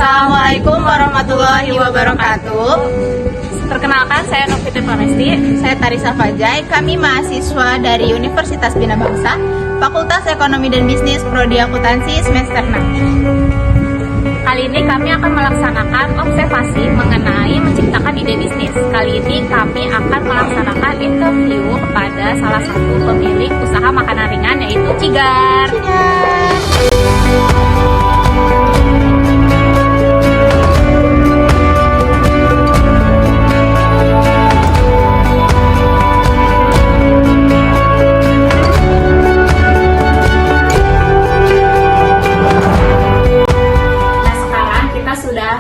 Assalamualaikum warahmatullahi wabarakatuh. Perkenalkan, saya Novita Pramesti. Saya Tarisa Fajai. Kami mahasiswa dari Universitas Bina Bangsa, Fakultas Ekonomi dan Bisnis, Prodi Akuntansi semester 6. Kali ini kami akan melaksanakan observasi mengenai menciptakan ide bisnis. Kali ini kami akan melaksanakan interview kepada salah satu pemilik usaha makanan ringan, yaitu Cigar.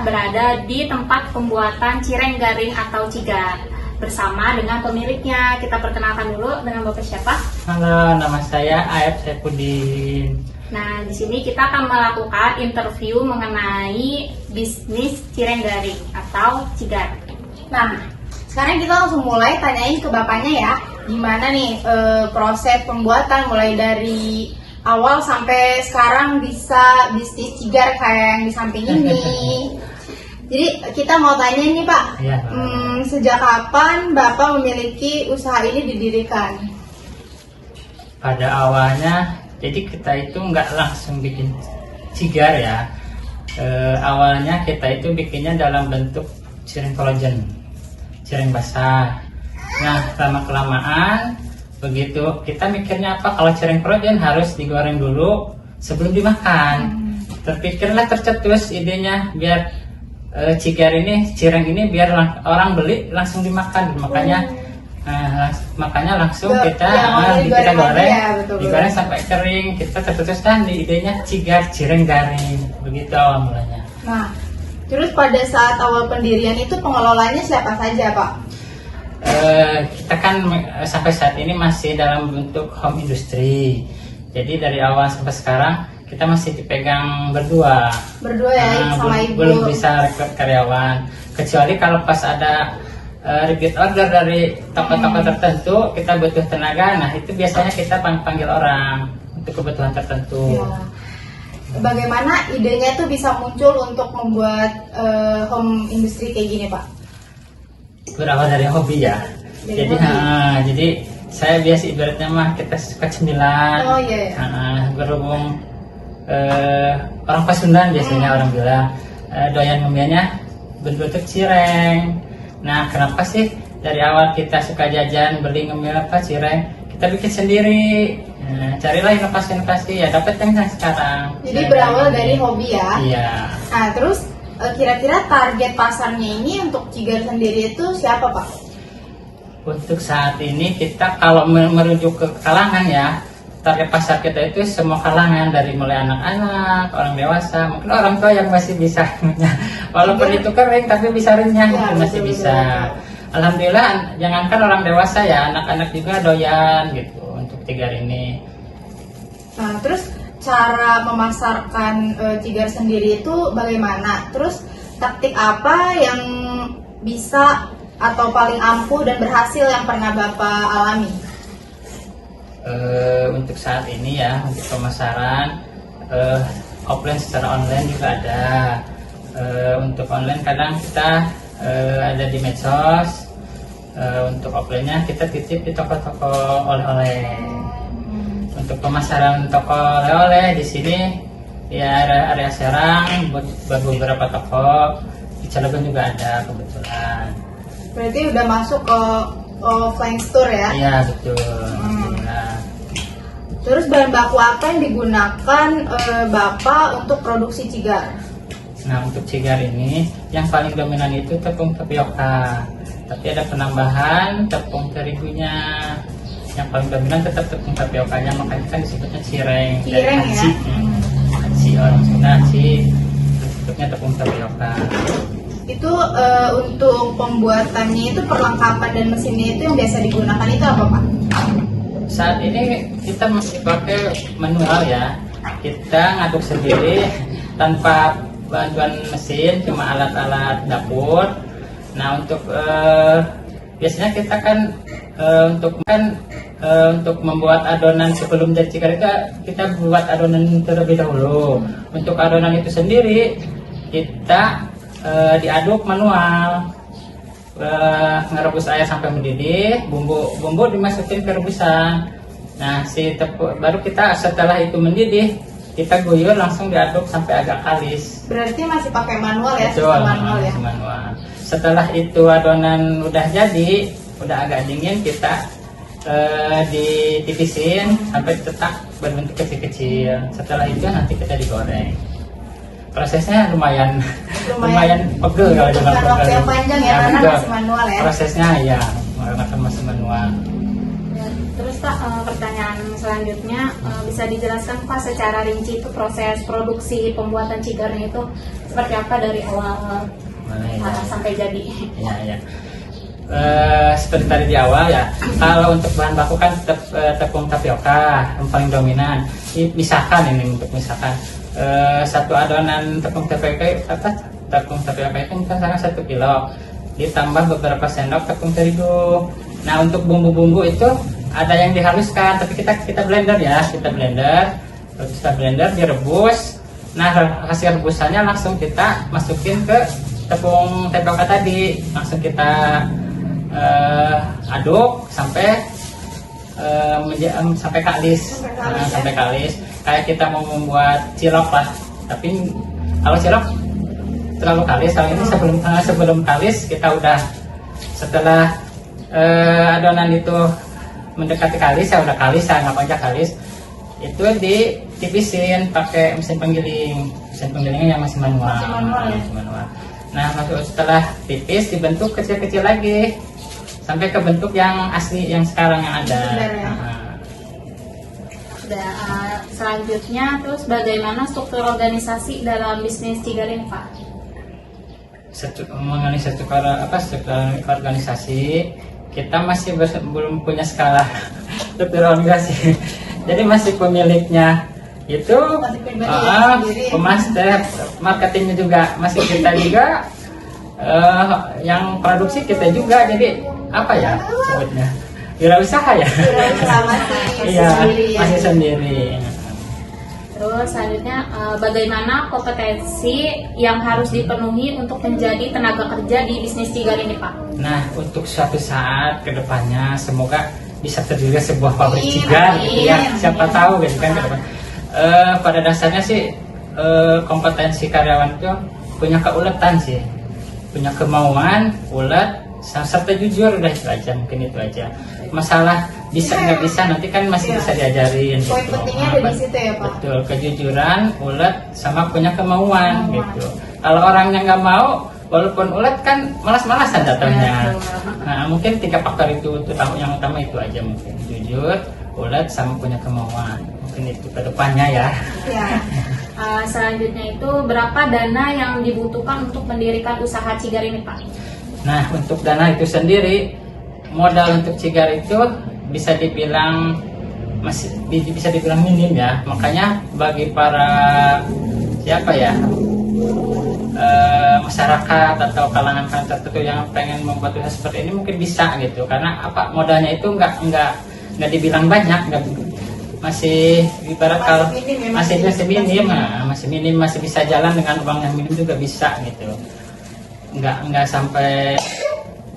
Berada di tempat pembuatan cireng garing atau cigar bersama dengan pemiliknya. Kita perkenalkan dulu dengan Bapak siapa? Halo, nama saya Aep Saifuddin. Nah, di sini kita akan melakukan interview mengenai bisnis cireng garing atau cigar. Nah, sekarang kita langsung mulai tanyain ke bapaknya ya, gimana nih proses pembuatan mulai dari awal sampai sekarang bisa bisnis cigar kayak yang di samping ini. Jadi kita mau tanya nih Pak, Ya. Sejak kapan Bapak memiliki usaha ini didirikan? Pada awalnya, jadi kita itu nggak langsung bikin cigar ya. Awalnya kita itu bikinnya dalam bentuk cireng kolagen, cireng basah. Nah, lama-kelamaan begitu kita mikirnya apa, kalau cireng kolagen harus digoreng dulu sebelum dimakan. Terpikirlah, tercetus idenya biar cigar ini, cireng ini biar orang beli langsung dimakan. Makanya langsung kita goreng, ya, betul. digoreng sampai kering. Kita tercetuskan di idenya cigar cireng garing, begitu awal mulanya. Nah, terus pada saat awal pendirian itu pengelolanya siapa saja Pak? Kita kan sampai saat ini masih dalam bentuk home industry. Jadi dari awal sampai sekarang kita masih dipegang berdua Ya, sama ibu. Belum bisa rekrut karyawan, kecuali kalau pas ada repeat order dari toko-toko tertentu, kita butuh tenaga. Nah, itu biasanya kita panggil orang untuk kebutuhan tertentu. Ya. Bagaimana idenya tuh bisa muncul untuk membuat home industry kayak gini Pak? Berawal dari hobi ya. Jadi saya biasa ibaratnya mah kita suka cemilan. Oh iya. Berhubung orang Pasundan biasanya orang bilang doyan ngemiannya bentuk cireng. Nah, kenapa sih dari awal kita suka jajan beli ngemil cireng, kita bikin sendiri. Carilah inovasi-inovasi, ya dapat yang sekarang. Jadi berawal dari hobi ya. Iya. Nah, terus kira-kira target pasarnya ini untuk cigar sendiri itu siapa Pak? Untuk saat ini kita kalau merujuk ke kalangan ya, target pasar kita itu semua kalangan, dari mulai anak-anak, orang dewasa, mungkin orang tua yang masih bisa walaupun itu kering tapi bisa renyah, Ya, itu masih betul, bisa. Alhamdulillah, jangankan orang dewasa ya, anak-anak juga doyan gitu untuk cigar ini. Nah, terus cara memasarkan cigar sendiri itu bagaimana? Terus taktik apa yang bisa atau paling ampuh dan berhasil yang pernah Bapak alami? Untuk saat ini ya, untuk pemasaran offline secara online juga ada. Untuk online kadang kita ada di medsos. Untuk offline-nya kita titip di toko-toko oleh-oleh. Untuk pemasaran toko oleh-oleh di sini ya area Serang, buat beberapa toko, di Cilegon juga ada kebetulan. Berarti udah masuk ke offline store ya? Iya, betul. Terus bahan baku apa yang digunakan Bapak untuk produksi cigar? Nah, untuk cigar ini yang paling dominan itu tepung tapioka. Tapi ada penambahan tepung terigunya. Yang paling dominan tetap tepung tapiokanya, makanya kan disebutnya cireng. Cireng dari ya? Hansi orang Sunda, Hansi. Bentuknya tepung tapioka. Itu untuk pembuatannya itu perlengkapan dan mesinnya itu yang biasa digunakan itu apa Pak? Saat ini kita masih pakai manual ya. Kita ngaduk sendiri tanpa bantuan mesin, cuma alat-alat dapur. Nah, untuk biasanya kita kan untuk membuat adonan sebelum jadi cigar itu kita buat adonan terlebih dahulu. Untuk adonan itu sendiri kita diaduk manual. Ngerebus air sampai mendidih, bumbu dimasukin ke rebusan. Nah, baru kita setelah itu mendidih, kita guyur langsung diaduk sampai agak kalis. Berarti masih pakai manual ya? Betul, Sistem manual ya? manual. Setelah itu adonan udah jadi, udah agak dingin, kita ditipisin sampai tetap berbentuk kecil-kecil. Setelah itu nanti kita digoreng. Prosesnya lumayan pegel kalau Bukan waktu yang panjang ya, karena betul. masih manual ya? Prosesnya ya, karena kan masih manual. Ya, terus Pak, pertanyaan selanjutnya, bisa dijelaskan Pak secara rinci itu proses produksi pembuatan cigarnya itu seperti apa dari awal Boleh, ya. sampai jadi? Ya. Seperti tadi di awal ya, kalau untuk bahan baku kan tepung tapioka yang paling dominan. Misalkan satu adonan tepung tapioka itu misalkan 1 kilo, ditambah beberapa sendok tepung terigu. Nah, untuk bumbu-bumbu itu ada yang dihaluskan, tapi kita blender ya, terus kita blender, direbus. Nah, hasil rebusannya langsung kita masukin ke tepung tapioka tadi, langsung kita aduk sampai kalis. Sampai kalis. Kayak kita mau membuat cilok lah, tapi kalau cilok terlalu kalis. Kalau ini sebelum kalis kita udah, setelah adonan itu mendekati kalis, saya udah kalis, saya anggap aja kalis, itu ditipisin pakai mesin penggilingnya yang masih manual. Nah, setelah tipis dibentuk kecil-kecil lagi sampai ke bentuk yang asli yang sekarang yang ada. Selanjutnya, terus bagaimana struktur organisasi dalam bisnis cigar ini Pak? Mengenai struktur organisasi, kita masih belum punya skala struktur organisasi. Jadi masih pemiliknya itu pemaster, marketingnya juga masih kita juga, yang produksi kita juga. Jadi apa ya sebutnya, wirausaha ya. Iya, masih sendiri. Terus selanjutnya, bagaimana kompetensi yang harus dipenuhi untuk menjadi tenaga kerja di bisnis cigar ini Pak? Nah, untuk suatu saat ke depannya semoga bisa terdiri sebuah pabrik cigar gitu ya. Siapa tahu gitu kan ke depan. Pada dasarnya sih kompetensi karyawan itu punya keuletan sih, punya kemauan, ulet, serta jujur, udah itu aja, mungkin itu aja. Masalah bisa nggak bisa nanti kan masih bisa diajarin. Poin pentingnya ada di situ ya Pak. Betul, kejujuran, ulet, sama punya kemauan gitu. Kalau orangnya nggak mau, walaupun ulet kan malas-malasan datangnya. Nah, mungkin 3 faktor itu yang utama itu aja, mungkin jujur, ulet, sama punya kemauan. Mungkin itu kedepannya ya. Selanjutnya itu berapa dana yang dibutuhkan untuk mendirikan usaha cigar ini Pak? Nah, untuk dana itu sendiri, modal untuk cigar itu bisa dibilang minim ya. Makanya bagi para masyarakat atau kalangan tertentu yang pengen membuat usaha seperti ini mungkin bisa gitu. Karena modalnya itu nggak dibilang banyak, masih ibarat kalau masih minim, masih bisa jalan dengan uang yang minim juga bisa gitu. Nggak sampai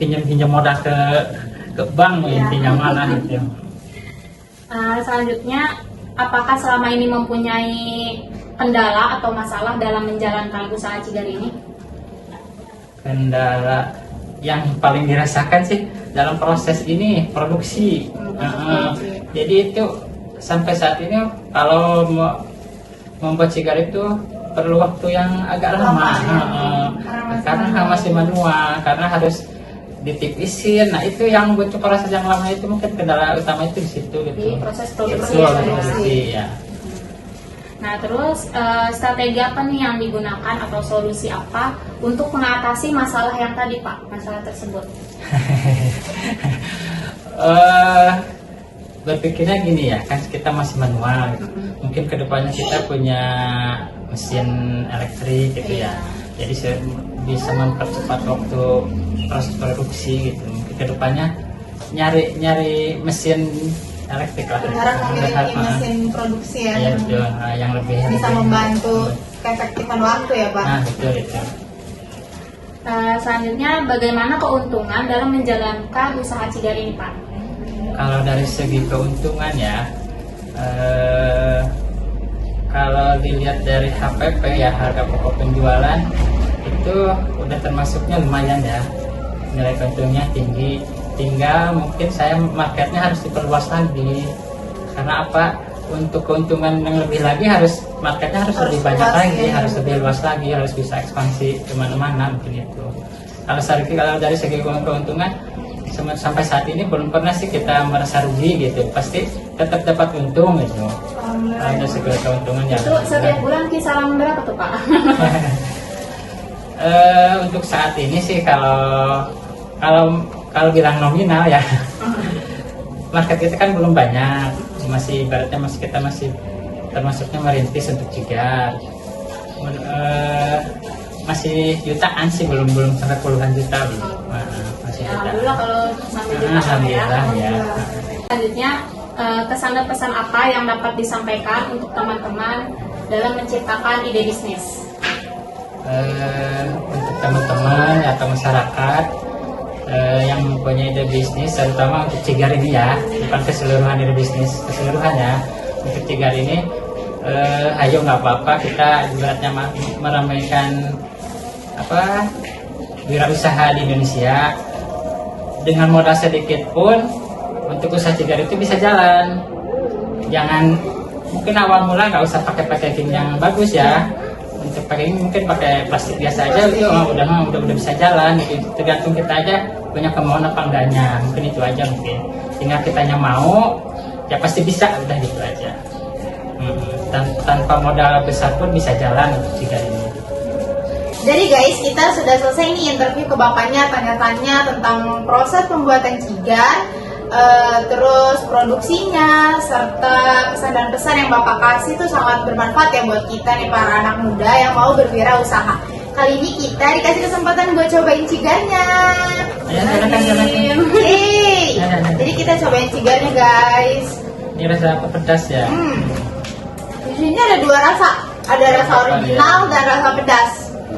pinjam modal ke bank intinya mana gitu. Selanjutnya, apakah selama ini mempunyai kendala atau masalah dalam menjalankan usaha cigar ini? Kendala yang paling dirasakan sih dalam proses ini produksi. Jadi itu sampai saat ini kalau mau membuat cigar itu perlu waktu yang agak lama, karena masih manual, karena harus ditipisin. Nah, itu yang butuh proses yang lama, itu mungkin kendala utama itu di situ gitu. Di proses produksi. Ya. Nah, terus strategi apa nih yang digunakan atau solusi apa untuk mengatasi masalah yang tadi Pak, masalah tersebut? Berpikirnya gini ya, kan kita masih manual gitu. Mungkin kedepannya kita punya mesin elektrik gitu ya. Jadi saya bisa mempercepat waktu proses produksi gitu. Mungkin kedepannya nyari mesin elektrik lah. Berharap memiliki Berharap, mesin produksi ya, iya betul. Yang lebih bisa membantu keefektifan waktu ya Pak. Nah betul itu. Selanjutnya, bagaimana keuntungan dalam menjalankan usaha Cigar ini, Pak? Kalau dari segi keuntungan ya, kalau dilihat dari HPP ya, harga pokok penjualan itu udah termasuknya lumayan ya, nilai keuntungnya tinggi. Tinggal mungkin saya marketnya harus diperluas lagi. Karena apa? Untuk keuntungan yang lebih lagi marketnya harus lebih banyak luas, lagi, ya. harus lebih luas lagi, harus bisa ekspansi kemana-mana mungkin itu. Kalau dari segi keuntungan sampai saat ini belum pernah sih kita merasa rugi gitu, pasti tetap dapat untung gitu. Ada segala keuntungan ya. Itu setiap bulan kisaran berapa tuh, Pak? Untuk saat ini sih kalau bilang nominal ya, market kita kan belum banyak, masih ibaratnya kita masih termasuknya merintis untuk cigar. Masih jutaan sih, belum sampai puluhan juta gitu. Masih jutaan. Alhamdulillah kalau sampai jutaan Alhamdulillah ya. Selanjutnya, kesan dan pesan apa yang dapat disampaikan untuk teman-teman dalam menciptakan ide bisnis? Untuk teman-teman atau masyarakat yang mempunyai ide bisnis, terutama untuk cigar ini ya, bukan keseluruhan ide bisnis, keseluruhannya untuk cigar ini, ayo nggak apa-apa, kita ibaratnya meramaikan wirausaha di Indonesia dengan modal sedikit pun. Untuk usaha cigar itu bisa jalan. Jangan, mungkin awal mula nggak usah pakai packaging yang bagus ya. Untuk packaging mungkin pakai plastik biasa aja itu udah bisa jalan gitu. Tergantung kita aja punya kemauan apa enggaknya. Mungkin itu aja mungkin. Tinggal kitanya mau, ya pasti bisa, udah gitu aja. Tanpa modal besar pun bisa jalan untuk cigar ini. Jadi guys, kita sudah selesai nih interview ke bapaknya, tanya-tanya tentang proses pembuatan cigar, terus produksinya, serta pesan dan pesan yang bapak kasih itu sangat bermanfaat ya buat kita nih para anak muda yang mau berwirausaha. Kali ini kita dikasih kesempatan buat cobain cigarnya. Silakan. Yeay. Jadi kita cobain cigarnya guys. Ini rasa apa, pedas ya? Di sini ada dua rasa, ada rasa original dan rasa pedas.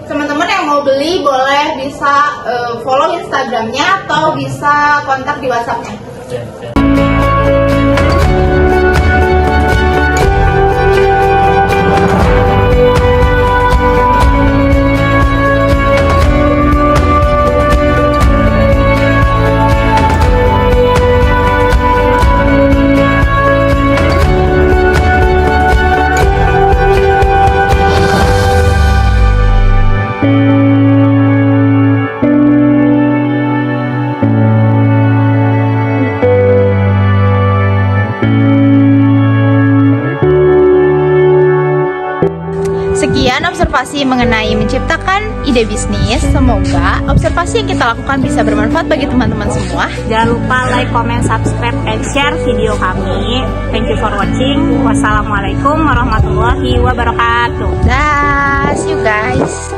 Teman-teman yang mau beli boleh bisa follow Instagramnya atau bisa kontak di WhatsAppnya. Sekian observasi mengenai menciptakan ide bisnis. Semoga observasi yang kita lakukan bisa bermanfaat bagi teman-teman semua. Jangan lupa like, comment, subscribe, and share video kami. Thank you for watching. Wassalamualaikum warahmatullahi wabarakatuh. Dah, see you guys.